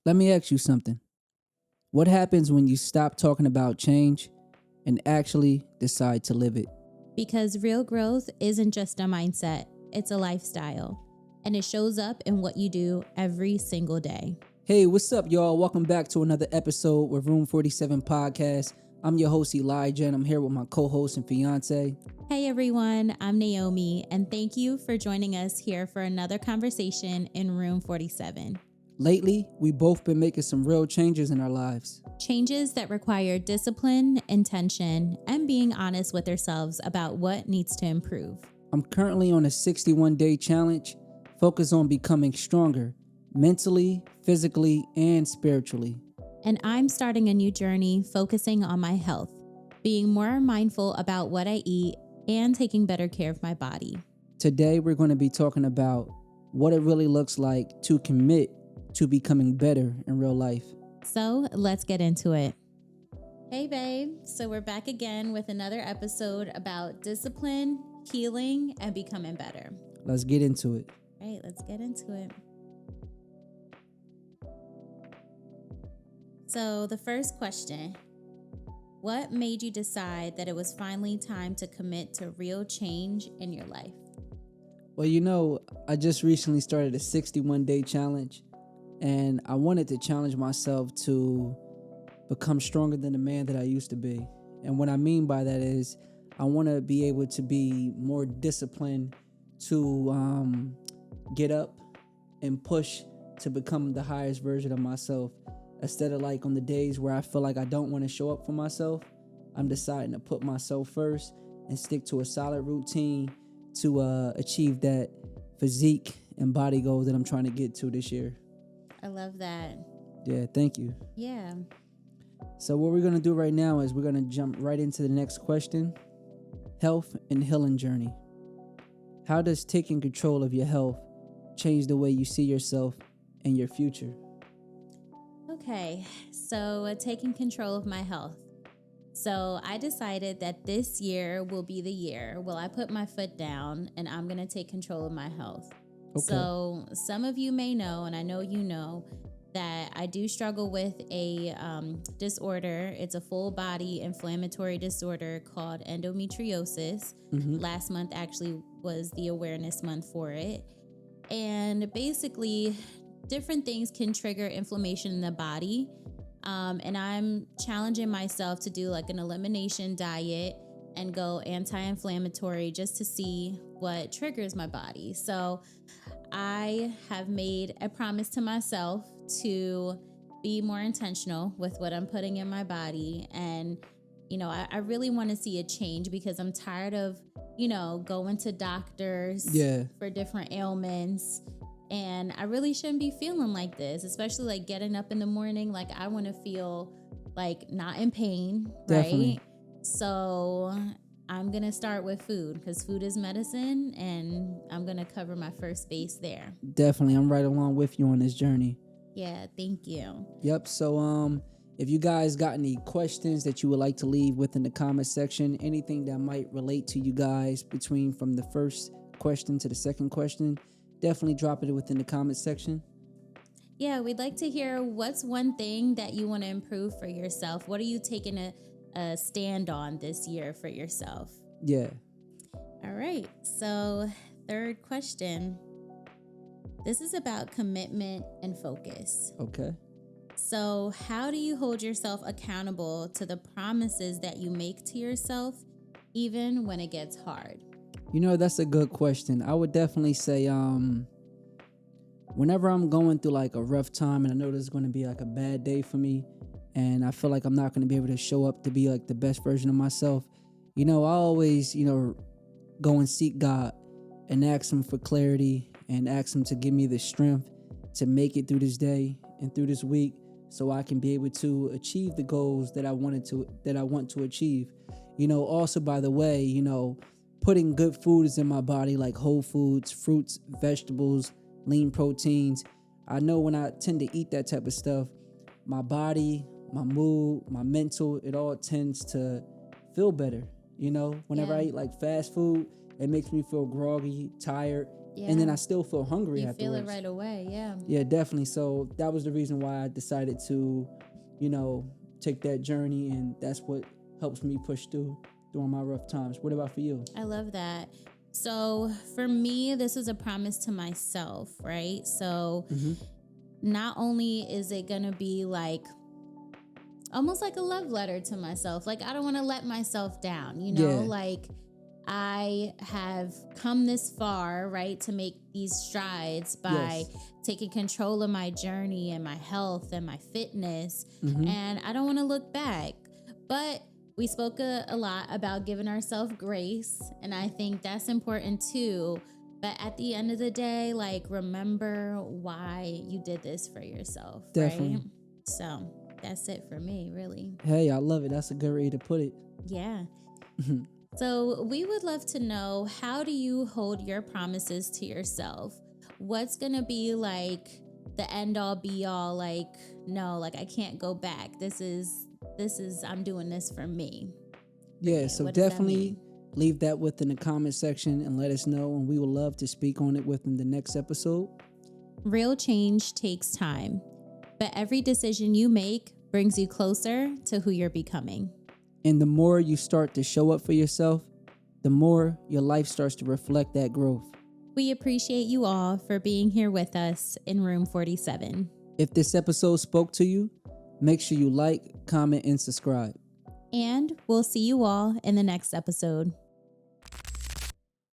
Let me ask you something. What happens when you stop talking about change and actually decide to live it? Because real growth isn't just a mindset, it's a lifestyle. And it shows up in what you do every single day. Hey, what's up, y'all? Welcome back to another episode with Room 47 Podcast. I'm your host, Elijah, and I'm here with my co-host and fiance. Hey everyone, I'm Naomi, and thank you for joining us here for another conversation in Room 47. Lately, we both been making some real changes in our lives. Changes that require discipline, intention, and being honest with ourselves about what needs to improve. I'm currently on a 61-day challenge focused on becoming stronger mentally, physically, and spiritually. And I'm starting a new journey focusing on my health, being more mindful about what I eat, and taking better care of my body. Today, we're going to be talking about what it really looks like to commit to becoming better in real life. So let's get into it. Hey babe, so we're back again with another episode about discipline, healing, and becoming better. Let's get into it. All right, let's get into it. So the first question, what made you decide that it was finally time to commit to real change in your life? Well, I just recently started a 61-day challenge, and I wanted to challenge myself to become stronger than the man that I used to be. And what I mean by that is I want to be able to be more disciplined to get up and push to become the highest version of myself. Instead of like on the days where I feel like I don't want to show up for myself, I'm deciding to put myself first and stick to a solid routine to achieve that physique and body goal that I'm trying to get to this year. I love that. Yeah, thank you. Yeah. So what we're going to do right now is we're going to jump right into the next question. Health and healing journey. How does taking control of your health change the way you see yourself and your future? Okay, so taking control of my health. So I decided that this year will be the year where I put my foot down and I'm going to take control of my health. Okay. So some of you may know, and I know you know, that I do struggle with a disorder. It's a full body inflammatory disorder called endometriosis. Last month actually was the awareness month for it. And basically, different things can trigger inflammation in the body. And I'm challenging myself to do like an elimination diet and go anti-inflammatory just to see what triggers my body. So I have made a promise to myself to be more intentional with what I'm putting in my body. And, I really want to see a change because I'm tired of, going to doctors for different ailments. And I really shouldn't be feeling like this, especially like getting up in the morning. Like I want to feel like not in pain, Definitely. right? So I'm going to start with food because food is medicine and I'm going to cover my first base there. Definitely. I'm right along with you on this journey. Yeah, thank you. Yep. So if you guys got any questions that you would like to leave within the comment section, anything that might relate to you guys from the first question to the second question, definitely drop it within the comment section. Yeah, we'd like to hear what's one thing that you want to improve for yourself. What are you taking a stand on this year for yourself? Yeah. All right. So, third question. This is about commitment and focus. Okay. So, how do you hold yourself accountable to the promises that you make to yourself, even when it gets hard? That's a good question. I would definitely say, whenever I'm going through like a rough time and I know there's going to be like a bad day for me and I feel like I'm not going to be able to show up to be like the best version of myself, I always, go and seek God and ask Him for clarity and ask Him to give me the strength to make it through this day and through this week so I can be able to achieve the goals that I want to achieve. Also, by the way, putting good foods in my body like whole foods, fruits, vegetables, lean proteins. I know when I tend to eat that type of stuff, my body, my mood, my mental, it all tends to feel better. Whenever I eat like fast food, it makes me feel groggy, tired, and then I still feel hungry you afterwards. feel it right away. Yeah. Yeah, definitely. So that was the reason why I decided to, take that journey, and that's what helps me push through during my rough times. What about for you? I love that. So for me, this is a promise to myself, right? So not only is it going to be like almost like a love letter to myself, like I don't want to let myself down, like I have come this far, right, to make these strides by taking control of my journey and my health and my fitness. And I don't want to look back. But we spoke a lot about giving ourselves grace, and I think that's important too. But at the end of the day, like, remember why you did this for yourself. Definitely. Right? So that's it for me, really. Hey, I love it. That's a good way to put it. Yeah. So we would love to know, how do you hold your promises to yourself? What's going to be like the end all be all? Like, no, like I can't go back. This is, I'm doing this for me. Yeah. So definitely leave that within the comment section and let us know. And we would love to speak on it within the next episode. Real change takes time, but every decision you make brings you closer to who you're becoming. And the more you start to show up for yourself, the more your life starts to reflect that growth. We appreciate you all for being here with us in Room 47. If this episode spoke to you, make sure you like, comment, and subscribe. And we'll see you all in the next episode.